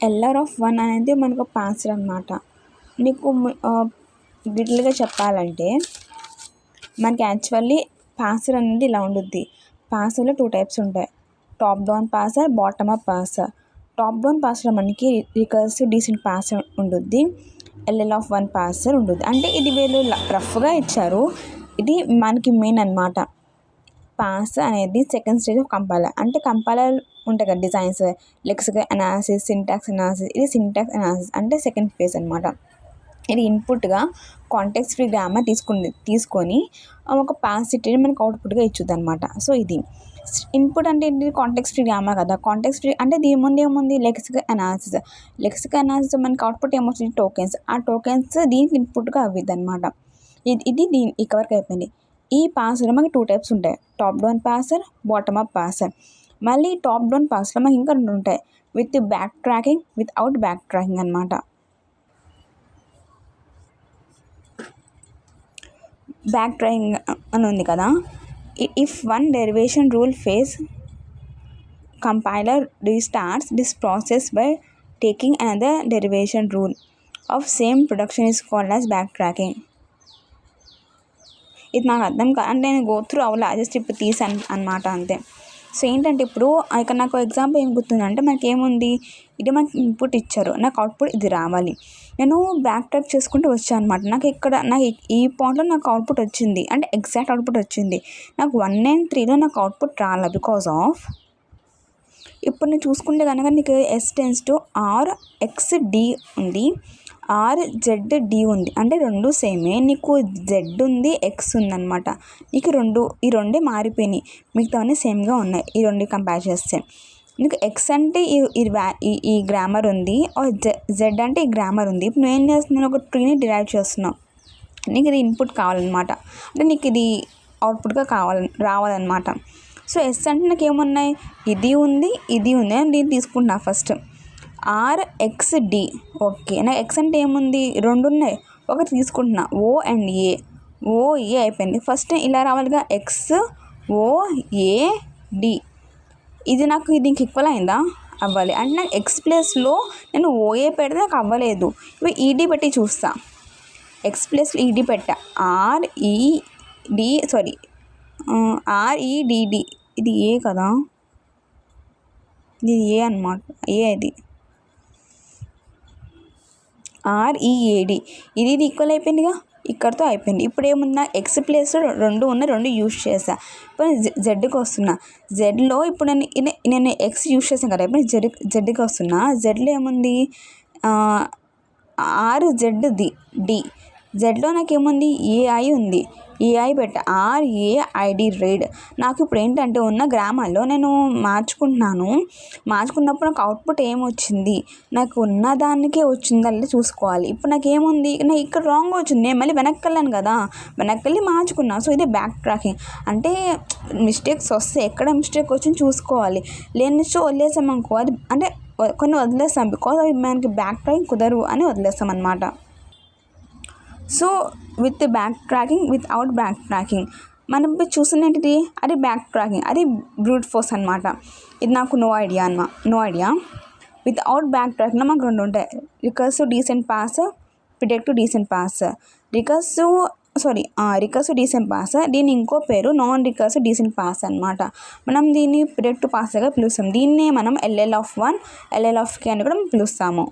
LR of 1 అనేది మనకు passer అనమాట. నీకు డీటెయిల్గా చెప్పాలంటే మనకి యాక్చువల్లీ పాసర్ అనేది ఇలా ఉంటుంది. పాసర్లో 2 టైప్స్ ఉంటాయి, top down passer, bottom up passer. Top down passer మనకి రికర్సివ్ డీసెంట్ పాసర్ ఉంటుంది, ఎల్ఎల్ ఆఫ్ 1 పాసర్ ఉంటుంది. అంటే ఇది వీళ్ళు రఫ్గా ఇచ్చారు, ఇది మనకి మెయిన్ అనమాట. పాస్ అనేది సెకండ్ స్టేజ్ ఆఫ్ కంపైలర్. అంటే కంపైలర్ ఉంటాయి కదా designs, lexical analysis, syntax analysis. ఇది సింటాక్స్ అనాలిసిస్ అంటే సెకండ్ ఫేజ్ అనమాట. ఇది ఇన్పుట్గా కాంటెక్స్ట్ ఫ్రీ గ్రామర్ తీసుకొని ఒక పాసిటీని మనకు అవుట్పుట్గా ఇచ్చుద్ది అనమాట. సో ఇది ఇన్పుట్ అంటే ఏంటి, కాంటెక్స్ట్ ఫ్రీ గ్రామర్ కదా. కాంటెక్స్ట్ ఫ్రీ అంటే దీని ముందు ఏముంది, లెక్సికల్ అనాలిసిస్. లెక్సికల్ అనాలిసిస్ మనకి అవుట్పుట్ ఏమొస్తుంది, టోకెన్స్. ఆ టోకెన్స్ దీనికి ఇన్పుట్గా అవ్విద్ది అనమాట. ఇది ఇక్కడ వరకు అయిపోయింది. ఈ పాసర్లో మనకి 2 టైప్స్ ఉంటాయి, top down passer, bottom up passer. మళ్ళీ టాప్ డౌన్ పాసర్లో మనకి ఇంకా 2 ఉంటాయి, with back tracking, without back tracking అనమాట. బ్యాక్ ట్రాకింగ్ అని ఉంది కదా, if one derivation rule phase, compiler restarts this process by taking another derivation rule of same production is called as backtracking. ఇది నాకు అర్థం కాదు అంటే నేను గో త్రూ అవ్వలే, జస్ట్ ఇప్పుడు తీసాను అనమాట అంతే. సో ఏంటంటే ఇప్పుడు ఇక్కడ నాకు ఎగ్జాంపుల్ ఏం గుర్తుందంటే మనకి ఏముంది, ఇది మనకి ఇన్పుట్ ఇచ్చారు, నాకు అవుట్పుట్ ఇది రావాలి. నేను బ్యాక్ ట్రాక్ చేసుకుంటూ వచ్చాను అనమాట. నాకు ఈ పాయింట్లో నాకు అవుట్పుట్ వచ్చింది, అంటే ఎగ్జాక్ట్ అవుట్పుట్ వచ్చింది. నాకు 1 and 3లో నాకు అవుట్పుట్ రాలే బికాజ్ ఆఫ్, ఇప్పుడు నేను చూసుకుంటే కనుక నీకు S tends to R X D ఉంది, R Z D ఉంది. అంటే 2 సేమే, నీకు Z ఉంది, X ఉందన్నమాట. నీకు ఈ రెండే మారిపోయినాయి, మిగతావన్నీ సేమ్గా ఉన్నాయి ఈ 2 కంపేర్ చేస్తే. నీకు X అంటే ఈ గ్రామర్ ఉంది, Z అంటే ఈ గ్రామర్ ఉంది. ఇప్పుడు నువ్వేం చేస్తున్నావు, ఒక ట్రీని డిరైవ్ చేస్తున్నావు, నీకు ఇది ఇన్పుట్ కావాలన్నమాట. అంటే నీకు ఇది అవుట్పుట్గా రావాలన్నమాట. సో S అంటే నాకు ఏమున్నాయి, ఇది ఉంది నేను దీన్ని తీసుకుంటున్నా ఫస్ట్, RXD. ఓకే, నాకు X అంటే ఏముంది, 2 ఉన్నాయి, ఒకటి తీసుకుంటున్నా, OA అయిపోయింది. ఫస్ట్ ఇలా రావాలిగా, XOAD. ఇది నాకు దీనికి ఈక్వల్ అయిందా, అవ్వాలి. అంటే నాకు X ప్లేస్లో నేను OA పెడితే నాకు అవ్వలేదు, ఇప్పుడు ED పెట్టి చూస్తా. X ప్లేస్లో ED పెట్టా, REDD. ఇది ఏ కదా, ఇది ఏ అనమాట, ఇది READ. ఇది ఈక్వల్ అయిపోయిందిగా, ఇక్కడితో అయిపోయింది. ఇప్పుడు ఏముందా, X ప్లేస్లో 2 ఉన్నాయి, 2 యూజ్ చేసా. ఇప్పుడు జెడ్కి వస్తున్నా, జెడ్లో ఇప్పుడు నేను X యూజ్ చేసాను కదా, ఇప్పుడు జెడ్కి వస్తున్నా. జెడ్లో ఏముంది, RZD. జెడ్లో నాకేముంది, AI ఉంది, AI పెట్ట, RAID రీడ్. నాకు ఇప్పుడు ఏంటంటే ఉన్న గ్రామాల్లో నేను మార్చుకున్నప్పుడు నాకు అవుట్పుట్ ఏమొచ్చింది, నాకు ఉన్న దానికే వచ్చిందా లేదా చూసుకోవాలి. ఇప్పుడు నాకు ఏముంది, నాకు ఇక్కడ రాంగ్ వచ్చింది, నేను మళ్ళీ వెనక్కి వెళ్ళాను కదా, వెనక్కి వెళ్ళి మార్చుకున్నా. సో ఇది బ్యాక్ ట్రాకింగ్. అంటే మిస్టేక్స్ వస్తే ఎక్కడ మిస్టేక్ వచ్చింది చూసుకోవాలి, లేని వదిలేసాం అనుకో, అది అంటే కొన్ని వదిలేస్తాం బికాజ్ అవి మనకి బ్యాక్ ట్రాకింగ్ కుదరు అని వదిలేస్తాం అనమాట. So with back tracking, without back tracking మనం చూస్తుంది ఏంటిది, అది బ్యాక్ ట్రాకింగ్, అది బ్రూట్ ఫోర్స్ అనమాట. ఇది నాకు నో ఐడియా. వితౌట్ బ్యాక్ ట్రాకింగ్లో మాకు 2 ఉంటాయి, recursive decent pass, predictive decent pass. Recursive decent pass, దీని ఇంకో పేరు నాన్ రికర్సివ్ డీసెంట్ పాస్ అనమాట. మనం దీన్ని ప్రిడిక్టివ్ పాస్గా పిలుస్తాం. దీన్నే మనం LL of 1, LL of K అని కూడా పిలుస్తాము.